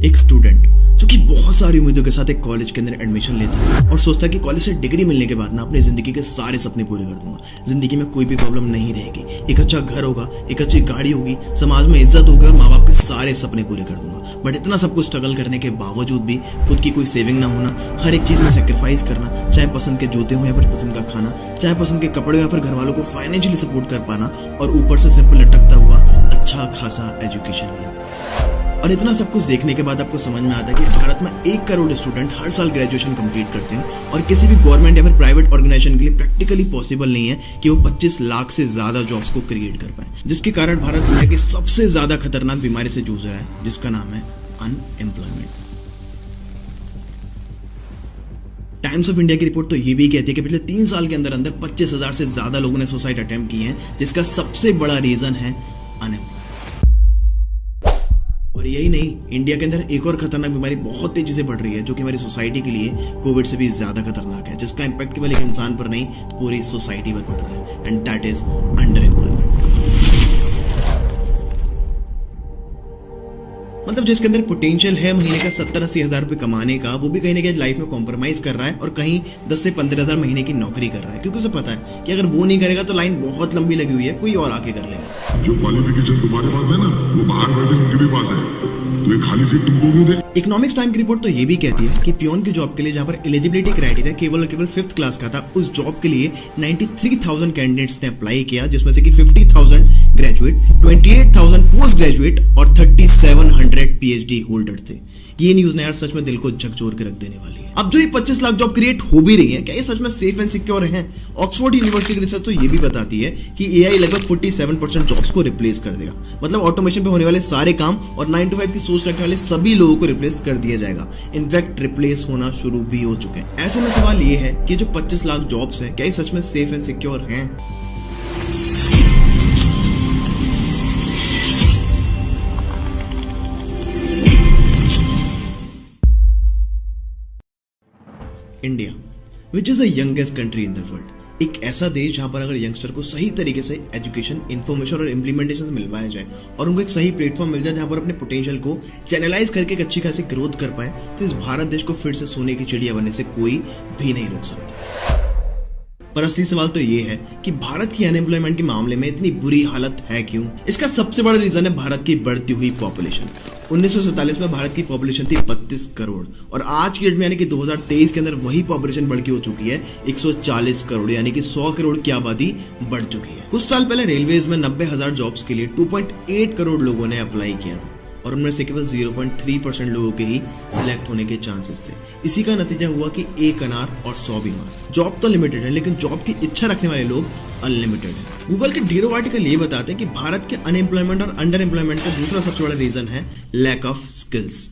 एक स्टूडेंट जो कि बहुत सारी उम्मीदों के साथ एक कॉलेज के अंदर एडमिशन लेता है और सोचता है कि कॉलेज से डिग्री मिलने के बाद ना अपनी जिंदगी के सारे सपने पूरे कर दूंगा, जिंदगी में कोई भी प्रॉब्लम नहीं रहेगी, एक अच्छा घर होगा, एक अच्छी गाड़ी होगी, समाज में इज्जत होगी और माँ बाप के सारे सपने पूरे कर दूंगा। बट इतना सब कुछ स्ट्रगल करने के बावजूद भी खुद की कोई सेविंग ना होना, हर एक चीज में सेक्रीफाइस करना, चाहे पसंद के जूते हो या फिर पसंद का खाना, चाहे पसंद के कपड़े हो या फिर घर वालों को फाइनेंशियली सपोर्ट कर पाना और ऊपर से सिर पर लटकता हुआ अच्छा खासा एजुकेशन लेना। और इतना सब कुछ देखने के बाद आपको समझ में आता है कि भारत में 1 करोड़ स्टूडेंट हर साल ग्रेजुएशन कंप्लीट करते हैं और किसी भी गवर्नमेंट या फिर प्राइवेट ऑर्गेनाइजेशन के लिए प्रैक्टिकली पॉसिबल नहीं है कि वो 25 लाख से ज्यादा जॉब्स को क्रिएट कर पाए, जिसके कारण भारत दुनिया की सबसे ज्यादा खतरनाक बीमारी से जूझ रहा है, जिसका नाम है अनएम्प्लॉयमेंट। टाइम्स ऑफ इंडिया की रिपोर्ट तो ये भी कहती है कि पिछले 3 साल के अंदर 25,000 से ज्यादा लोगों ने सुसाइड अटेम्प्ट किए हैं, जिसका सबसे बड़ा रीजन है अनएम्प्लॉयमेंट। और यही नहीं, इंडिया के अंदर एक और खतरनाक बीमारी बहुत तेजी से बढ़ रही है, जो कि हमारी सोसाइटी के लिए कोविड से भी ज्यादा खतरनाक है, जिसका इंपैक्ट केवल एक इंसान पर नहीं पूरी सोसाइटी पर पड़ रहा है, and that is under employment. मतलब जिसके अंदर पोटेंशियल है महीने का 70-80 हज़ार रुपए कमाने का, वो भी कहीं ना कहीं लाइफ में कॉम्प्रोमाइज कर रहा है और कहीं 10 से 15 हज़ार महीने की नौकरी कर रहा है, क्योंकि उसे पता है कि अगर वो नहीं करेगा तो लाइन बहुत लंबी लगी हुई है, कोई और आके कर लेगा। जो क्वालिफिकेशन तुम्हारे पास है ना, वो बाहर बैठे उनके भी पास है, तो ये खाली सीट तुमको क्यों दे? इकोनॉमिक्स टाइम की रिपोर्ट तो ये भी कहती है कि पियोन की जॉब के लिए जहां पर एलिजिबिलिटी क्राइटेरिया केवल 5th क्लास का था, उस जॉब के लिए 93,000 कैंडिडेट्स ने अप्लाई किया, जिसमें से कि 50,000 ग्रेजुएट, 28,000 पोस्ट ग्रेजुएट और 3,700 पीएचडी होल्डर थे। ये न्यूज ने यार सच में दिल को झकझोर के रख देने वाली है। अब जो ये 25 लाख जॉब क्रिएट हो भी रही है, क्या ये सच में सेफ एंड सिक्योर है? ऑक्सफोर्ड यूनिवर्सिटी की रिसर्च तो ये भी बताती है कि एआई लगभग 47% जॉब्स को रिप्लेस कर देगा। मतलब ऑटोमेशन पे होने वाले सारे काम और 9 to 5 की सोच रखने वाले सभी लोगों को रिप्लेस कर दिया जाएगा। इनफैक्ट रिप्लेस होना शुरू भी हो चुके हैं। ऐसे में सवाल ये है कि जो 25 लाख जॉब्स हैं, क्या ये सच में सेफ एंड सिक्योर हैं? India, which is the youngest country in the world, एक ऐसा देश जहां पर अगर यंगस्टर को सही तरीके से एजुकेशन, इन्फॉर्मेशन और इम्प्लीमेंटेशन मिलवाया जाए और उनको एक सही प्लेटफॉर्म मिल जाए जहां पर अपने पोटेंशियल को चैनलाइज करके एक अच्छी खासी ग्रोथ कर पाए, तो इस भारत देश को फिर से सोने की चिड़िया बनने से कोई भी नहीं रोक सकता। पर असली सवाल तो ये है कि भारत की अनएम्प्लॉयमेंट के मामले में इतनी बुरी हालत है क्यों? इसका सबसे बड़ा रीजन है भारत की बढ़ती हुई पॉपुलेशन। 1947 में भारत की पॉपुलेशन थी 32 करोड़ और आज की डेट में यानी कि 2023 के अंदर वही पॉपुलेशन बढ़ के हो चुकी है 140 करोड़, यानी कि 100 करोड़ की आबादी बढ़ चुकी है। कुछ साल पहले रेलवेज में 90,000 जॉब्स के लिए 2.8 करोड़ लोगों ने अप्लाई किया था और उनमें से केवल 0.3% लोगों के ही सिलेक्ट होने के चांसेस थे। इसी का नतीजा हुआ कि 1 अनार और 100 बीमार। जॉब तो लिमिटेड है, लेकिन जॉब की इच्छा रखने वाले लोग अनलिमिटेड है। गूगल के ढेरों आर्टिकल ये बताते हैं कि भारत के अनएम्प्लॉयमेंट और अंडर एम्प्लॉयमेंट का दूसरा सबसे बड़ा रीजन है लैक ऑफ स्किल्स।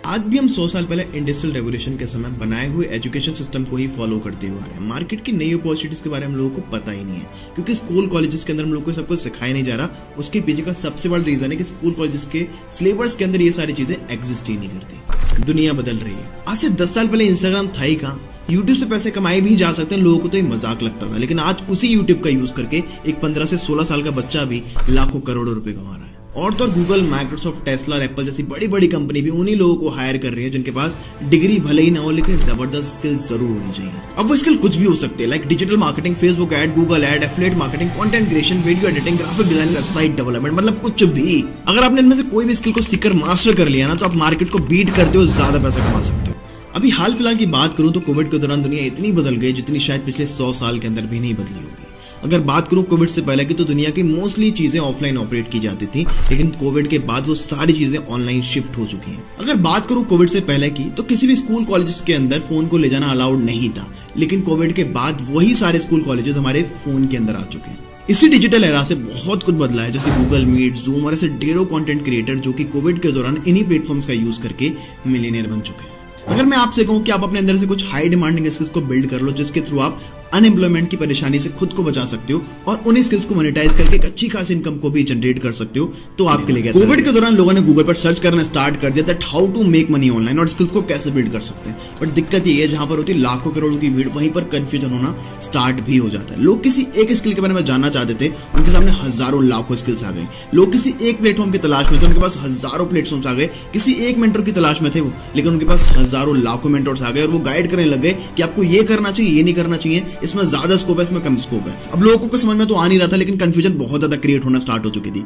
आज भी हम 100 साल पहले इंडस्ट्रियल रेवोल्यूशन के समय बनाए हुए एजुकेशन सिस्टम को ही फॉलो करते हुए आ रहे हैं। मार्केट की नई अपॉर्चुनिटीज के बारे में हम लोगों को पता ही नहीं है, क्योंकि स्कूल कॉलेजेस के अंदर हम लोगों को सब कुछ सिखाया नहीं जा रहा। उसके पीछे का सबसे बड़ा रीजन है कि स्कूल कॉलेजेस के सिलेबस के अंदर ये सारी चीजें एग्जिस्ट ही नहीं करती। दुनिया बदल रही है। आज से 10 साल पहले इंस्टाग्राम था ही कहाँ, यूट्यूब से पैसे कमाए भी जा सकते हैं, लोगों को तो ये मजाक लगता था, लेकिन आज उसी यूट्यूब का यूज करके एक 15 से 16 साल का बच्चा भी लाखों करोड़ों रुपए कमा रहा है। और तो गूगल, माइक्रोसॉफ्ट, टेस्ला और एप्पल जैसी बड़ी बड़ी कंपनी भी उन्हीं लोगों को हायर कर रही है जिनके पास डिग्री भले ही ना हो, लेकिन जबरदस्त स्किल जरूर होनी चाहिए। अब वो स्किल कुछ भी हो सकते हैं, like digital marketing, Facebook ad, Google ad, affiliate marketing, content creation, video editing, graphic design, website development, मतलब कुछ भी। अगर आपने इनमें से कोई भी स्किल को सीखकर मास्टर कर लिया ना, तो आप मार्केट को बीट करते हो, ज्यादा पैसा कमा सकते हो। अभी हाल फिलहाल की बात करूं तो कोविड के दौरान दुनिया इतनी बदल गई जितनी शायद पिछले 100 साल के अंदर भी नहीं बदली होगी। अगर बात करूं कोविड से पहले की, तो दुनिया की मोस्टली चीजें ऑफलाइन ऑपरेट की जाती थी, लेकिन कोविड के बाद वो सारी चीजें ऑनलाइन शिफ्ट हो चुकी हैं। अगर बात करूं कोविड से पहले की, तो किसी भी स्कूल कॉलेजेस के अंदर फोन को ले जाना अलाउड नहीं था, लेकिन कोविड के बाद वही सारे स्कूल कॉलेजेस हमारे फोन के अंदर आ चुके हैं। इसी डिजिटल एरा से बहुत कुछ बदला है, जैसे गूगल मीट, जूम और ऐसे ढेरों कंटेंट क्रिएटर जो कि कोविड के दौरान इन्हीं प्लेटफॉर्म्स का यूज करके मिलियनेयर बन चुके हैं। अगर मैं आपसे कहूं कि आप अपने अंदर से कुछ हाई डिमांडिंग स्किल्स को बिल्ड कर लो, जिसके थ्रू आप अनएम्प्लॉयमेंट की परेशानी से खुद को बचा सकते हो और उन्हीं स्किल्स को मोनेटाइज करके एक अच्छी खासी इनकम को भी जनरेट कर सकते हो। तो आपके लिए कैसा? कोविड के दौरान लोगों ने गूगल पर सर्च करना स्टार्ट कर दिया that how to make money online और स्किल्स को कैसे बिल्ड कर सकते हैं। बट दिक्कत ये है, जहां पर होती है लाखों करोड़ों की भीड़, वहीं पर कंफ्यूजन होना स्टार्ट भी हो जाता है। लोग किसी एक स्किल के बारे में जानना चाहते थे, उनके सामने हजारों लाखों स्किल्स आ गए। लोग किसी एक प्लेटफॉर्म की तलाश में थे, उनके पास हजारों प्लेटफॉर्म्स आ गए। किसी एक मेंटर की तलाश में थे वो, लेकिन उनके पास हजारों लाखों मेंटर्स आ गए और वो गाइड करने लग गए कि आपको ये करना चाहिए, ये नहीं करना चाहिए, इसमें ज्यादा स्कोप है, इसमें कम स्कोप है। अब लोगों को समझ में तो आ नहीं रहा था, लेकिन कंफ्यूजन बहुत ज्यादा क्रिएट होना स्टार्ट हो चुकी थी।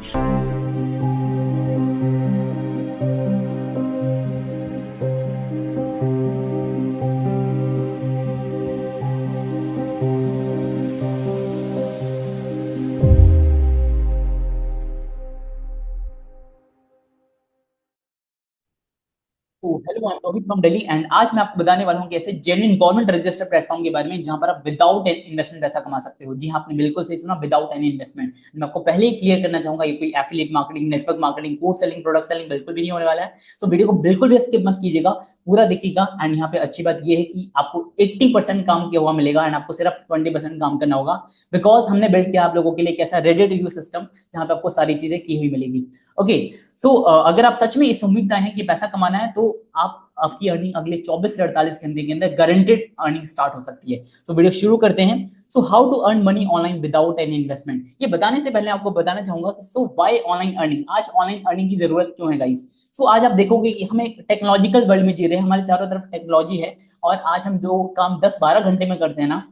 तो hello, I am Rohit from Delhi and आज मैं आपको बताने वाला हूं कि ऐसे जेन्युइन गवर्नमेंट रजिस्टर्ड प्लेटफॉर्म के बारे में जहां पर आप विदाउट एन इन्वेस्टमेंट पैसा कमा सकते हो। जी हाँ, आपने बिल्कुल सही सुना, विदाउट एनी इन्वेस्टमेंट। मैं आपको पहले ही क्लियर करना चाहूंगा, ये कोई affiliate marketing, network marketing, code selling, product selling बिल्कुल भी नहीं होने वाला है। तो वीडियो को बिल्कुल भी स्किप मत कीजिएगा, पूरा देखिएगा। एंड यहाँ पे अच्छी बात ये है कि आपको 80% काम किया हुआ मिलेगा एंड आपको सिर्फ 20% काम करना होगा, बिकॉज हमने बिल्ड किया आप लोगों के लिए कैसा रेडी टू यूज सिस्टम, जहाँ पे आपको सारी चीजें की हुई मिलेगी। ओके, सो अगर आप सच में इस उम्मीद से आए हैं कि पैसा कमाना है, तो आपकी अर्निंग अगले 24 से 48 घंटे के अंदर गारंटेड अर्निंग स्टार्ट हो सकती है। सो वीडियो शुरू करते हैं। So how to earn money online without any investment. ये बताने से पहले आपको बताना चाहूंगा कि सो व्हाई ऑनलाइन अर्निंग, आज ऑनलाइन अर्निंग की जरूरत क्यों है गाइस। सो आज आप देखोगे कि हम एक टेक्नोलॉजिकल वर्ल्ड में जी रहे हैं, हमारे चारों तरफ टेक्नोलॉजी है और आज हम जो काम 10-12 घंटे में करते हैं ना,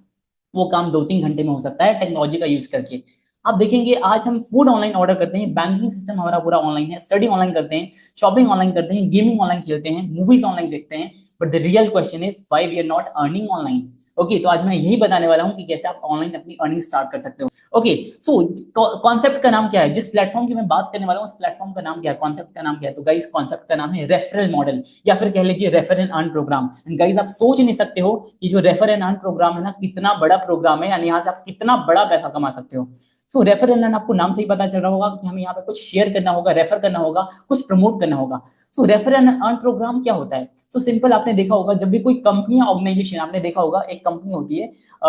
वो काम 2-3 घंटे में हो सकता है टेक्नोलॉजी का यूज करके। आप देखेंगे आज हम फूड ऑनलाइन ऑर्डर करते हैं, बैंकिंग सिस्टम हमारा पूरा ऑनलाइन है, स्टडी ऑनलाइन करते हैं, शॉपिंग ऑनलाइन करते हैं, गेमिंग ऑनलाइन खेलते हैं, मूवीज ऑनलाइन देखते हैं। But the real question is why we are not earning online. Okay, तो आज मैं यही बताने वाला हूं कि कैसे आप ऑनलाइन अपनी अर्निंग स्टार्ट कर सकते हो। ओके, सो कॉन्सेप्ट का नाम क्या है, जिस प्लेटफॉर्म की मैं बात करने वाला हूँ उस प्लेटफॉर्म का नाम क्या है, कॉन्सेप्ट का नाम क्या है। तो गाइस कॉन्सेप्ट का नाम है रेफरल मॉडल, या फिर कह लीजिए refer and earn programme. And guys आप सोच नहीं सकते हो कि जो रेफर एंड अर्न प्रोग्राम है ना, कितना बड़ा प्रोग्राम है, यानी यहाँ से आप कितना बड़ा पैसा कमा सकते हो। सो रेफर एंड अर्न, आपको नाम से ही पता चल रहा होगा कि हमें यहाँ पे कुछ शेयर करना होगा, रेफर करना होगा, कुछ प्रमोट करना होगा। सो रेफर एंड अर्न प्रोग्राम क्या होता है। सो सिंपल, आपने देखा होगा जब भी कोई कंपनी या ऑर्गेनाइजेशन, आपने देखा होगा एक कंपनी होती है,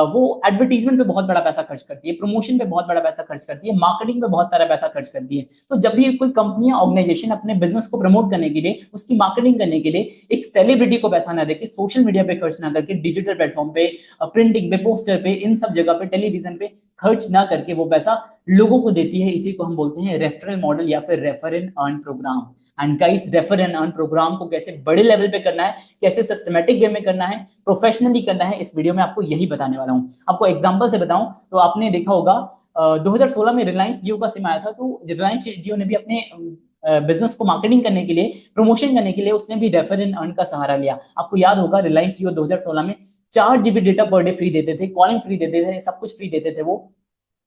वो एडवर्टीजमेंट पे बहुत बड़ा पैसा खर्च करती है, प्रमोशन पे बहुत बड़ा पैसा खर्च करती है, मार्केटिंग पे बहुत सारा पैसा खर्च करती है। तो जब भी कोई कंपनी या ऑर्गेनाइजेशन अपने बिजनेस को प्रमोट करने के लिए, उसकी मार्केटिंग करने के लिए एक सेलिब्रिटी को पैसा ना देके, सोशल मीडिया पे खर्च ना करके, डिजिटल प्लेटफॉर्म पे, प्रिंटिंग पे, पोस्टर पे, इन सब जगह पे, टेलीविजन पे खर्च ना करके वो पैसा लोगों को देती है। इसी को हम बोलते हैं रेफरल मॉडल या फिर refer and earn programme. And guys, refer and earn programme को कैसे बड़े लेवल पे करना है, कैसे सिस्टमैटिक वे में करना है, प्रोफेशनली करना है, इस वीडियो में आपको यही बताने वाला हूं। आपको एग्जांपल से बताऊं तो आपने देखा होगा 2016 में रिलायंस जियो का सिम आया था, तो रिलायंस जियो ने भी अपने बिजनेस को मार्केटिंग करने के लिए, प्रमोशन करने के लिए, उसने भी रेफर एंड अर्न का सहारा लिया। आपको याद होगा रिलायंस जियो 2016 में 4 GB data per day free देते थे, कॉलिंग फ्री देते थे, सब कुछ फ्री देते थे वो।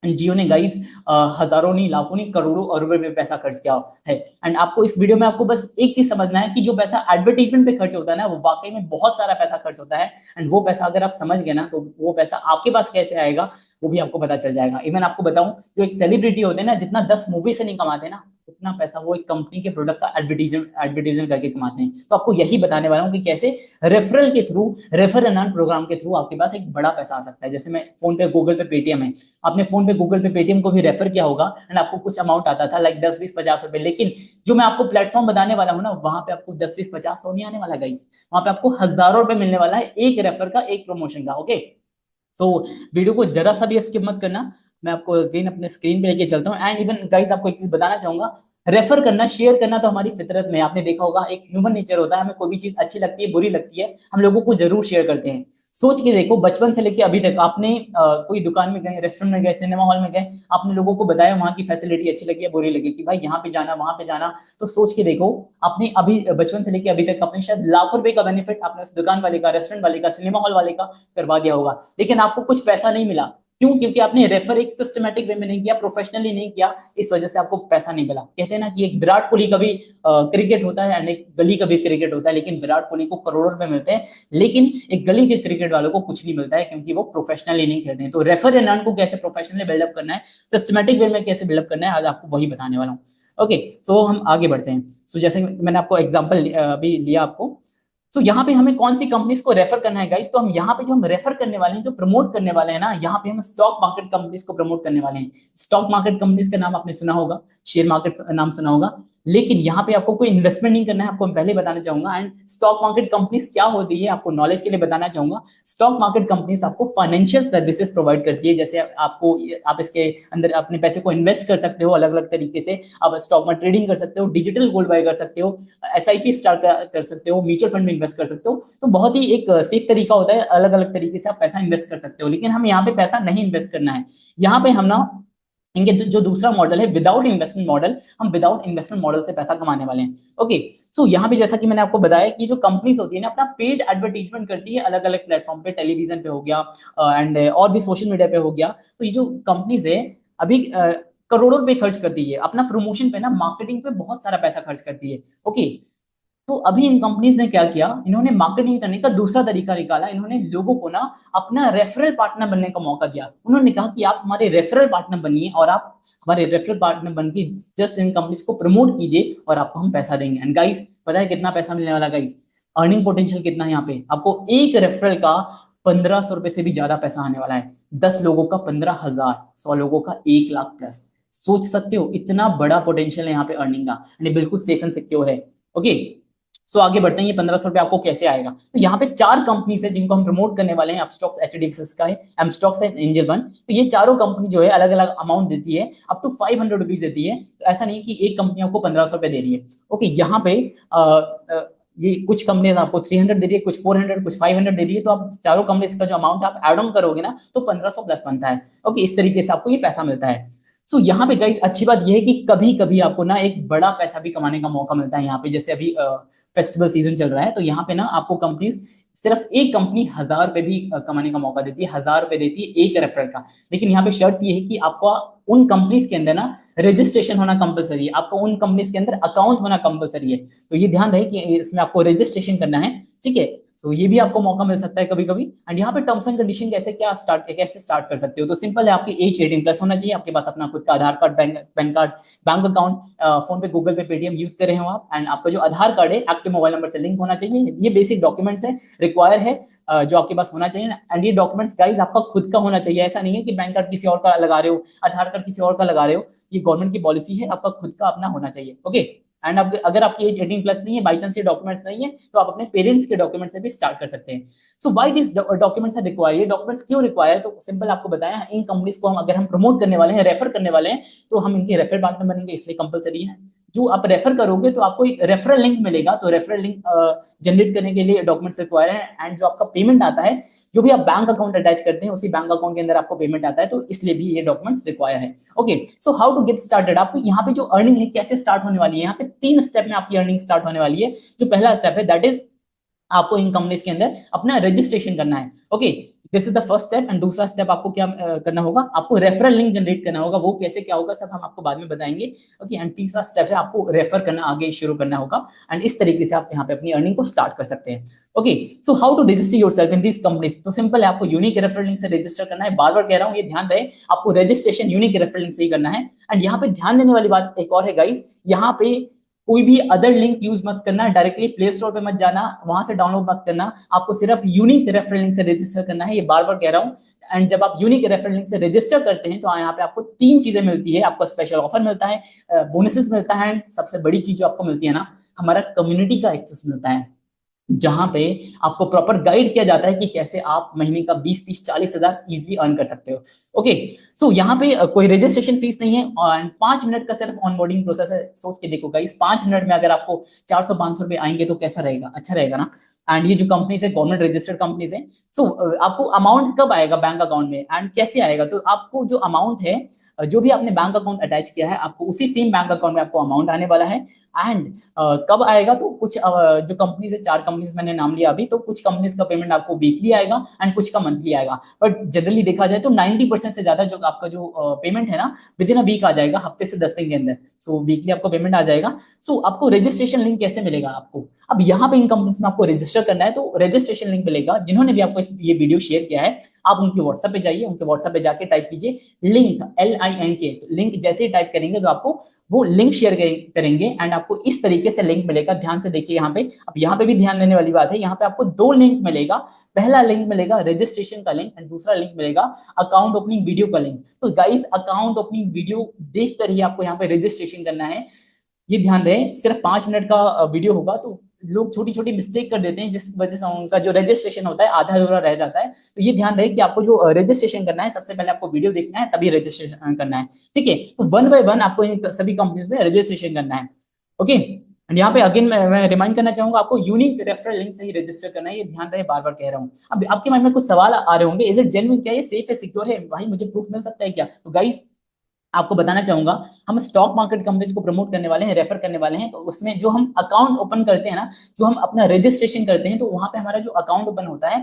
जियो ने गाइस हजारों नहीं, लाखों नहीं, करोड़ों अरबों में पैसा खर्च किया है। एंड आपको इस वीडियो में आपको बस एक चीज समझना है कि जो पैसा एडवर्टाइजमेंट पे खर्च होता है ना, वो वाकई में बहुत सारा पैसा खर्च होता है। एंड वो पैसा अगर आप समझ गए ना, तो वो पैसा आपके पास कैसे आएगा वो भी आपको पता चल जाएगा। इवन आपको बताऊं, जो एक सेलिब्रिटी होते हैं ना, जितना 10 मूवी से नहीं कमाते ना, उतना पैसा वो एक कंपनी के प्रोडक्ट का एडवर्टाइजमेंट करके कमाते हैं। तो आपको यही बताने वाला हूँ कि कैसे रेफरल के through, refer and earn programme के थ्रू आपके पास एक बड़ा पैसा आ सकता है। जैसे मैं फोन पे, गूगल पे, पेटीएम है, आपने फोन पे, गूगल पे, पेटीएम को भी रेफर किया होगा एंड आपको कुछ अमाउंट आता था, लाइक 10, 20, 50 रुपए। लेकिन जो मैं आपको प्लेटफॉर्म बताने वाला हूँ ना, वहां पे आपको 10, 20, 50, 100 नहीं आने वाला गाइस, वहां पे आपको हजारों रुपए मिलने वाला है एक रेफर का, एक प्रमोशन का। ओके, सो वीडियो को जरा सा भी स्किप मत करना, मैं आपको अगेन अपने स्क्रीन पे लेके चलता हूँ। एंड इवन गाइस आपको एक चीज बताना चाहूंगा, रेफर करना, शेयर करना तो हमारी फितरत में, आपने देखा होगा एक ह्यूमन नेचर होता है, हमें कोई भी चीज अच्छी लगती है, बुरी लगती है, हम लोगों को जरूर शेयर करते हैं। सोच के देखो, बचपन से लेके अभी तक आपने कोई दुकान में गए, रेस्टोरेंट में गए, सिनेमा हॉल में गए, आपने लोगों को बताया वहां की फैसिलिटी अच्छी लगी है, बुरी लगी, कि भाई यहाँ पे जाना, वहां पे जाना। तो सोच के देखो, आपने अभी बचपन से लेके अभी तक अपने शायद लाखों रुपए का बेनिफिट आपने उस दुकान वाले का, रेस्टोरेंट वाले का, सिनेमा हॉल वाले का करवा दिया होगा, लेकिन आपको कुछ पैसा नहीं मिला। क्यों? क्योंकि आपने रेफर एक सिस्टमेटिक वे में नहीं किया, प्रोफेशनली नहीं किया, इस वजह से आपको पैसा नहीं मिला। कहते हैं ना कि एक विराट कोहली का भी क्रिकेट होता है एंड एक गली का भी क्रिकेट होता है, लेकिन विराट कोहली को करोड़ों रुपए मिलते हैं, लेकिन एक गली के क्रिकेट वालों को कुछ नहीं मिलता है, क्योंकि वो प्रोफेशनली नहीं खेलते हैं। तो रेफर एंड अर्न को कैसे प्रोफेशनली बिल्डअप करना है, सिस्टमेटिक वे में कैसे बिल्डअप करना है, आज आपको वही बताने वाला हूँ। ओके, सो हम आगे बढ़ते हैं। सो जैसे मैंने आपको एग्जाम्पल अभी लिया आपको, सो यहाँ पे हमें कौन सी कंपनीज को रेफर करना है गाइस, तो हम यहाँ पे जो हम रेफर करने वाले हैं, जो प्रमोट करने वाले हैं ना, यहाँ पे हम स्टॉक मार्केट कंपनीज को प्रमोट करने वाले हैं। स्टॉक मार्केट कंपनीज का नाम आपने सुना होगा, शेयर मार्केट नाम सुना होगा, लेकिन यहाँ पे आपको कोई इन्वेस्टमेंट नहीं करना है, आपको मैं पहले बताना चाहूंगा। एंड स्टॉक मार्केट कंपनीज क्या होती है आपको नॉलेज के लिए बताना चाहूंगा। स्टॉक मार्केट कंपनीज आपको फाइनेंशियल सर्विसेज प्रोवाइड करती है, जैसे आपको, आप इसके अंदर अपने पैसे को इन्वेस्ट कर सकते हो अलग अलग तरीके से, आप स्टॉक में ट्रेडिंग कर सकते हो, डिजिटल गोल्ड बाय कर सकते हो, SIP स्टार्ट कर सकते हो, म्यूचुअल फंड में इन्वेस्ट कर सकते हो। तो बहुत ही एक सेफ तरीका होता है, अलग अलग तरीके से आप पैसा इन्वेस्ट कर सकते हो। लेकिन हम यहाँ पे पैसा नहीं इन्वेस्ट करना है, यहाँ पे हम ना इनके जो दूसरा मॉडल है विदाउट इन्वेस्टमेंट मॉडल, हम विदाउट इन्वेस्टमेंट मॉडल से पैसा कमाने वाले हैं। ओके, सो यहाँ पे जैसा कि मैंने आपको बताया कि जो कंपनीज होती है ना, अपना पेड एडवर्टीजमेंट करती है अलग अलग प्लेटफॉर्म पे, टेलीविजन पे हो गया एंड और भी सोशल मीडिया पे हो गया। तो ये जो कंपनीज है अभी करोड़ों रुपए खर्च करती है अपना प्रमोशन पे ना, मार्केटिंग पे बहुत सारा पैसा खर्च करती है। ओके, तो अभी इन कंपनीज ने क्या किया, इन्होंने मार्केटिंग करने का दूसरा तरीका निकाला। इन्होंने लोगों को ना अपना रेफरल पार्टनर बनने का मौका दिया। उन्होंने कहा कि आप हमारे रेफरल पार्टनर बनिए और आप हमारे रेफरल पार्टनर बन के जस्ट इन कंपनीज को प्रमोट कीजिए और आपको हम पैसा देंगे। एंड गाइस पता है कितना पैसा मिलने वाला गाइस, अर्निंग पोटेंशियल कितना है यहाँ पे, आपको एक रेफरल का 1500 रुपए से भी ज्यादा पैसा आने वाला है। 10 लोगों का 15,000, 100 लोगों का 1 लाख प्लस। सोच सकते हो इतना बड़ा पोटेंशियल है यहाँ पे अर्निंग का, एंड बिल्कुल सेफ एंड सिक्योर है। ओके, सो आगे बढ़ते हैं, ये 1500 रुपए आपको कैसे आएगा। तो यहाँ पे 4 कंपनीज है जिनको हम प्रमोट करने वाले हैं, अपस्टॉक्स, HDFC का है, एमस्टॉक्स है, एंजल वन। तो ये चारों कंपनी जो है अलग अलग अमाउंट देती है, अप टू 500 रुपीज देती है। तो ऐसा नहीं कि एक कंपनी आपको 1500 रुपए दे रही है। ओके, यहाँ पे ये कुछ कंपनीज आपको 300 दे रही है, कुछ 400, कुछ 500 दे रही है। तो आप चारों कंपनीज का जो अमाउंट आप एड ऑन करोगे ना, तो 1500 प्लस बनता है। ओके, इस तरीके से आपको ये पैसा मिलता है। सो यहाँ पे गाइस अच्छी बात यह है कि कभी कभी आपको ना एक बड़ा पैसा भी कमाने का मौका मिलता है। यहाँ पे जैसे अभी फेस्टिवल सीजन चल रहा है, तो यहाँ पे ना आपको कंपनीज, सिर्फ एक कंपनी 1000 रुपए भी कमाने का मौका देती है, 1000 रुपए देती है एक रेफरल का। लेकिन यहाँ पे शर्त ये है कि आपका उन कंपनीज के अंदर ना रजिस्ट्रेशन होना कंपलसरी है, आपको उन कंपनीज के अंदर अकाउंट होना कंपलसरी है। तो ये ध्यान रहे कि इसमें आपको रजिस्ट्रेशन करना है, ठीक है। तो ये भी आपको मौका मिल सकता है कभी कभी। एंड यहाँ पे टर्म्स एंड कंडीशन कैसे स्टार्ट कर सकते हो, तो सिंपल है, आपकी एज 18 प्लस होना चाहिए, आपके पास अपना खुद का Aadhaar card, PAN card, bank account, PhonePe, Google Pay, Paytm use कर रहे हो आप, एंड आपका जो आधार कार्ड है एक्टिव मोबाइल नंबर से लिंक होना चाहिए। ये बेसिक डॉक्यूमेंट्स है, रिक्वायर है, जो आपके पास होना चाहिए। एंड ये डॉक्यूमेंट्स गाइज आपका खुद का होना चाहिए, ऐसा नहीं है कि बैंक कार्ड किसी और का लगा रहे हो, आधार कार्ड किसी और का लगा रहे हो। ये गवर्नमेंट की पॉलिसी है, आपका खुद का अपना होना चाहिए। ओके, एंड अगर आपकी एज 18 प्लस नहीं है, बाई चांस ये डॉक्यूमेंट्स नहीं है, तो आप अपने पेरेंट्स के डॉक्यूमेंट से भी स्टार्ट कर सकते हैं। So why this documents are required, ये डॉक्यूमेंट्स क्यों रिक्वायर है, तो सिंपल आपको बताया, इन कंपनीज को हम अगर हम प्रमोट करने वाले हैं, रेफर करने वाले हैं, तो हम इनके रेफर पार्टनर बनेंगे, इसलिए कंपलसरी है। जो आप रेफर करोगे तो आपको एक रेफरल लिंक मिलेगा, तो रेफरल लिंक जनरेट करने के लिए डॉक्यूमेंट्स रिक्वायर है। एंड जो आपका पेमेंट आता है, जो भी आप बैंक अकाउंट अटैच करते हैं, उसी बैंक अकाउंट के अंदर आपको पेमेंट आता है, तो इसलिए भी ये डॉक्यूमेंट्स रिक्वायर है। Okay, so how to get started, आपको यहाँ पे जो अर्निंग है कैसे स्टार्ट होने वाली है, यहाँ पे 3 स्टेप में आपकी अर्निंग स्टार्ट होने वाली है। जो पहला स्टेप है दैट इज आपको इन कंपनीज के अंदर अपना रजिस्ट्रेशन करना है। Okay, this is the first step. And दूसरा स्टेप आपको क्या करना होगा, आपको रेफरल लिंक जनरेट करना होगा, वो कैसे क्या होगा सब हम आपको बाद में बताएंगे। ओके, एंड तीसरा स्टेप है आपको रेफर करना, आगे शुरू करना होगा। एंड इस तरीके से आप यहाँ पे अपनी अर्निंग को स्टार्ट कर सकते हैं। Okay, so how to register yourself in this companies, तो सिंपल है, आपको यूनिक रेफरल लिंक से रजिस्टर करना है। बार बार कह रहा हूँ, ये ध्यान रहे, आपको रजिस्ट्रेशन यूनिक रेफरल लिंक से ही करना है। एंड यहाँ पे ध्यान देने वाली बात एक और है गाइस, यहाँ पे कोई भी अदर लिंक यूज मत करना, डायरेक्टली प्ले स्टोर पे मत जाना, वहां से डाउनलोड मत करना, आपको सिर्फ यूनिक रेफरल लिंक से रजिस्टर करना है, ये बार बार कह रहा हूँ। एंड जब आप यूनिक रेफरल लिंक से रजिस्टर करते हैं, तो यहाँ पे आपको 3 चीजें मिलती है, आपको स्पेशल ऑफर मिलता है, बोनसेस मिलता है, एंड सबसे बड़ी चीज जो आपको मिलती है ना, हमारा कम्युनिटी का एक्सेस मिलता है, जहां पे आपको प्रॉपर गाइड किया जाता है कि कैसे आप महीने का 20, 30, 40 हजार इजिली अर्न कर सकते हो। ओके, सो यहाँ पे कोई रजिस्ट्रेशन फीस नहीं है, और 5 मिनट का सिर्फ ऑनबोर्डिंग प्रोसेस है। सोच के देखो गाइस, 5 मिनट में अगर आपको 400-500 रुपए आएंगे तो कैसा रहेगा, अच्छा रहेगा ना। एंड ये जो कंपनीज है गवर्नमेंट रजिस्टर्ड कंपनीज है। सो आपको अमाउंट कब आएगा बैंक अकाउंट में एंड कैसे आएगा, तो आपको जो अमाउंट है, जो भी आपने बैंक अकाउंट अटैच किया है, आपको उसी सेम बैंक अकाउंट में आपको अमाउंट आने वाला है। एंड कब आएगा, तो कुछ जो कंपनीज है, 4 कंपनीज मैंने नाम लिया अभी, तो कुछ कंपनीज का पेमेंट आपको वीकली आएगा एंड कुछ का मंथली आएगा। बट जनरली देखा जाए तो 90% से ज्यादा जो आपका जो पेमेंट है ना, विद इन अ वीक आ जाएगा, हफ्ते से 10 दिन के अंदर। सो वीकली आपको पेमेंट आ जाएगा। सो आपको रजिस्ट्रेशन लिंक कैसे मिलेगा, आपको अब यहाँ पे इन कंपनीज में आपको रजिस्टर करना है, तो रजिस्ट्रेशन लिंक मिलेगा। जिन्होंने भी आपको ये वीडियो शेयर किया है, आप उनके व्हाट्सएप पे जाइए, उनके व्हाट्सएप पे जाके टाइप कीजिए लिंक, LINK। तो लिंक जैसे ही टाइप करेंगे तो आपको वो लिंक शेयर करेंगे एंड आपको इस तरीके से लिंक मिलेगा। ध्यान से देखिए यहाँ पे, अब यहाँ पे भी ध्यान देने वाली बात है, यहाँ पे आपको 2 लिंक मिलेगा। पहला लिंक मिलेगा रजिस्ट्रेशन का लिंक एंड दूसरा लिंक मिलेगा अकाउंट ओपनिंग वीडियो का लिंक। तो गाइस अकाउंट ओपनिंग वीडियो देख कर ही आपको यहाँ पे रजिस्ट्रेशन करना है। ये ध्यान रहे, सिर्फ 5 मिनट का वीडियो होगा, तो लोग छोटी छोटी मिस्टेक कर देते हैं जिस वजह से उनका जो रजिस्ट्रेशन होता है आधा अधूरा रह जाता है। तो ये ध्यान रहे कि आपको जो रजिस्ट्रेशन करना है, सबसे पहले आपको वीडियो देखना है तभी रजिस्ट्रेशन करना है, ठीक है। तो 1 बाय 1 आपको इन सभी कंपनीज में रजिस्ट्रेशन करना है, ओके। एंड यहाँ पे अगेन मैं रिमाइंड करना चाहूंगा, आपको यूनिक रेफरल लिंक से ही रजिस्टर करना है, ये ध्यान रहे, बार बार कह रहा हूँ। अब आपके माइंड में कुछ सवाल आ रहे होंगे, इज इट जेन्युइन, क्या ये सेफ है, सिक्योर है, भाई मुझे प्रूफ मिल सकता है क्या? तो गाइस आपको बताना चाहूंगा, हम स्टॉक मार्केट कंपनीज को प्रमोट करने वाले हैं, रेफर करने वाले हैं। तो उसमें जो हम अकाउंट ओपन करते हैं ना, जो हम अपना रजिस्ट्रेशन करते हैं, तो वहां पे हमारा जो अकाउंट ओपन होता है,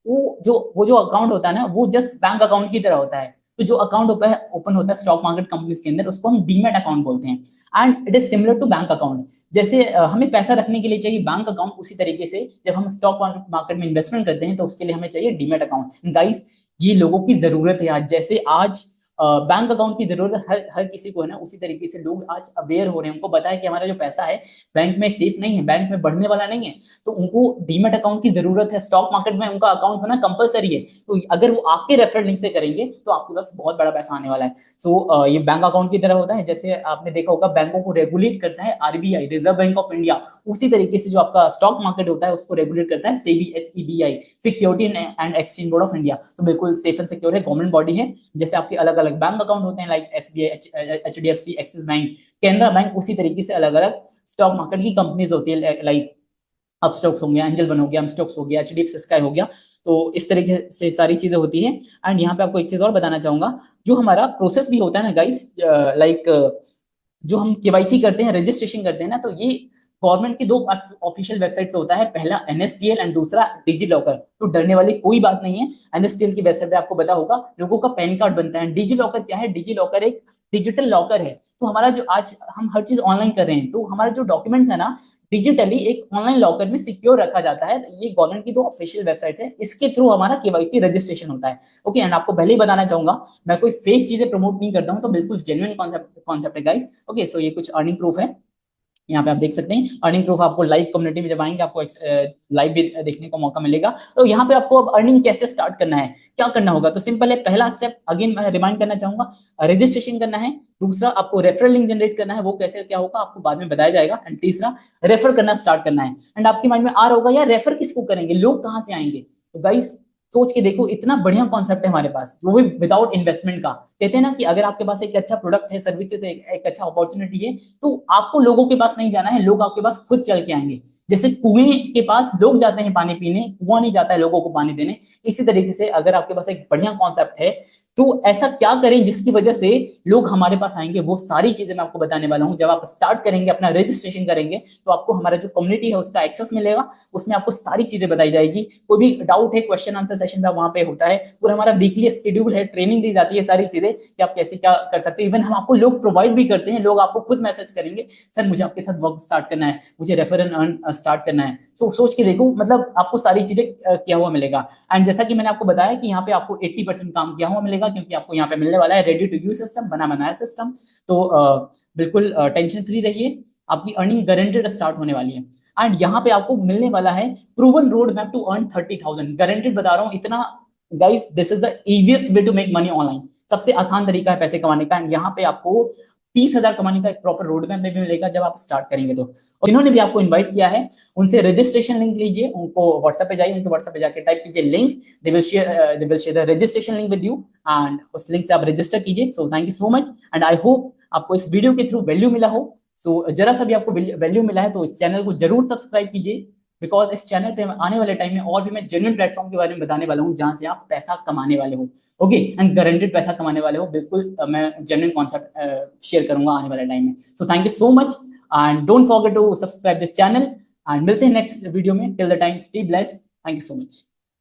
वो जो अकाउंट होता है ना, वो जस्ट बैंक अकाउंट की तरह होता है। तो जो अकाउंट ओपन होता है स्टॉक मार्केट कंपनीज के अंदर, उसको हम डीमैट अकाउंट बोलते हैं and it is similar to bank account. जैसे हमें पैसा रखने के लिए चाहिए बैंक अकाउंट, उसी तरीके से जब हम स्टॉक मार्केट में इन्वेस्टमेंट करते हैं तो उसके लिए हमें चाहिए डीमैट अकाउंट। गाइस ये लोगों की जरूरत है आज, जैसे आज बैंक अकाउंट की जरूरत हर किसी को है ना, उसी तरीके से लोग आज अवेयर हो रहे हैं। उनको पता है कि हमारा जो पैसा है बैंक में सेफ नहीं है, बैंक में बढ़ने वाला नहीं है, तो उनको डीमैट अकाउंट की जरूरत है। स्टॉक मार्केट में उनका अकाउंट होना कंपलसरी है, तो अगर वो आपके रेफरल लिंक से करेंगे तो आपके पास बहुत बड़ा पैसा आने वाला है। सो ये बैंक अकाउंट की तरह होता है। जैसे आपने देखा होगा बैंकों को रेगुलेट करता है RBI, reserve bank of India, उसी तरीके से जो आपका स्टॉक मार्केट होता है उसको रेगुलेट करता है SEBI, SEBI, security and exchange board of India. तो बिल्कुल सेफ एंड सिक्योर है, गवर्नमेंट बॉडी है। जैसे आपके अलग अलग बैंक अकाउंट होते हैं like SBI, HDFC, axis bank, Canara bank, उसी तरीके से अलग अलग स्टॉक मार्केट की कंपनीज होती है लाइक अपस्टॉक्स हो गया, एंजल वन हो गया, एमस्टॉक्स हो गया, HDFC स्काई हो गया। तो इस तरीके से सारी चीजें होती है। एंड यहाँ पे आपको एक चीज और बताना चाहूंगा, जो हमारा प्रोसेस भी होता है ना गाइस, लाइक जो हम KYC करते हैं, रजिस्ट्रेशन करते हैं ना, तो ये गवर्नमेंट की 2 ऑफिशियल वेबसाइट होता है, पहला NSDL एंड दूसरा डिजी लॉकर। तो डरने वाली कोई बात नहीं है। NSDL की वेबसाइट पे आपको पता होगा लोगों का पैन कार्ड बनता है। डिजी लॉकर क्या है? डिजी लॉकर एक डिजिटल लॉकर है। तो हमारा जो आज हम हर चीज ऑनलाइन कर रहे हैं, तो हमारा जो डॉक्यूमेंट्स है ना, डिजिटली एक ऑनलाइन लॉकर में सिक्योर रखा जाता है। ये गवर्नमेंट की 2 ऑफिशियल वेबसाइट है, इसके थ्रू हमारा KYC रजिस्ट्रेशन होता है, ओके। एंड आपको पहले ही बताना चाहूंगा, मैं कोई फेक चीजें प्रमोट नहीं करता हूँ, तो बिल्कुल जेन्युइन कॉन्सेप्ट है गाइस, ओके। सो ये कुछ अर्निंग प्रूफ है, यहाँ पे आप देख सकते हैं। अर्निंग प्रूफ आपको लाइव कम्युनिटी में जब आएंगे आपको लाइव भी देखने को मौका मिलेगा। तो यहाँ पे आपको अब अर्निंग कैसे स्टार्ट करना है, क्या करना होगा, तो सिंपल है। पहला स्टेप अगेन मैं रिमाइंड करना चाहूंगा, रजिस्ट्रेशन करना है। दूसरा आपको रेफरल लिंक जनरेट करना है, वो कैसे क्या होगा आपको बाद में बताया जाएगा। एंड तीसरा रेफर करना स्टार्ट करना है। एंड आपके माइंड में आ रहा होगा यार रेफर किसको करेंगे, लोग कहाँ से आएंगे? तो गाइस सोच के देखो, इतना बढ़िया कॉन्सेप्ट है हमारे पास, वो भी विदाउट इन्वेस्टमेंट का। कहते हैं ना कि अगर आपके पास एक अच्छा प्रोडक्ट है, सर्विसेज है, एक अच्छा अपॉर्चुनिटी है, तो आपको लोगों के पास नहीं जाना है, लोग आपके पास खुद चल के आएंगे। जैसे कुएं के पास लोग जाते हैं पानी पीने, कुआं नहीं जाता है लोगों को पानी देने। इसी तरीके से अगर आपके पास एक बढ़िया कॉन्सेप्ट है, तो ऐसा क्या करें जिसकी वजह से लोग हमारे पास आएंगे, वो सारी चीजें मैं आपको बताने वाला हूं। जब आप स्टार्ट करेंगे, अपना रजिस्ट्रेशन करेंगे, तो आपको हमारा जो कम्युनिटी है उसका एक्सेस मिलेगा, उसमें आपको सारी चीजें बताई जाएगी। कोई भी डाउट है, क्वेश्चन आंसर सेशन वहां पे होता है, पूरा हमारा वीकली शेड्यूल है, ट्रेनिंग दी जाती है, सारी चीजें कि आप कैसे क्या कर सकते हैं। इवन हम आपको लोग प्रोवाइड भी करते हैं, लोग आपको खुद मैसेज करेंगे, सर मुझे आपके साथ वर्क स्टार्ट करना है, मुझे रेफर एंड अर्न स्टार्ट करना है। सो सोच के देखो, मतलब आपको सारी चीजें किया हुआ मिलेगा। एंड जैसा कि मैंने आपको बताया कि यहाँ पे आपको 80% काम किया हुआ मिलेगा, क्योंकि आपको यहाँ पे मिलने वाला है रेडी टू यूज सिस्टम, बना बनाया सिस्टम। तो बिल्कुल टेंशन फ्री रहिए, आपकी अर्निंग गारंटेड स्टार्ट होने वाली है। एंड यहाँ पे आपको मिलने वाला है proven road map to earn 30,000, guaranteed बता रहा हूँ इतना guys, this is the easiest way to make money online. सबसे आसान तरीका है पैसे कमाने का। एंड यहाँ पे आपको 30,000 कमाने का एक प्रॉपर रोड मैप में भी मिलेगा जब आप स्टार्ट करेंगे तो। और जिन्होंने भी आपको इनवाइट किया है, उनसे रजिस्ट्रेशन लिंक लीजिए, उनको व्हाट्सएप पे जाइए, उनके व्हाट्सएप पे जाके टाइप कीजिए link, they will share the registration link with you, and उस लिंक से आप रजिस्टर कीजिए। सो thank you so much, and I hope आपको इस वीडियो के थ्रू वैल्यू मिला हो। सो जरा सा भी आपको वैल्यू मिला है तो इस चैनल को जरूर सब्सक्राइब कीजिए, बिकॉज इस चैनल पे आने वाले टाइम में और भी मैं जेन्युइन प्लेटफॉर्म के बारे में बताने वाला हूँ, जहां से आप पैसा कमाने वाले हो, ओके, एंड गारंटेड पैसा कमाने वाले हो। बिल्कुल मैं जेन्युइन कॉन्सेप्ट शेयर करूंगा आने वाले टाइम में। So thank you so much, and don't forget to subscribe this channel, and मिलते हैं नेक्स्ट वीडियो में। Till the time stay blessed, thank you so much.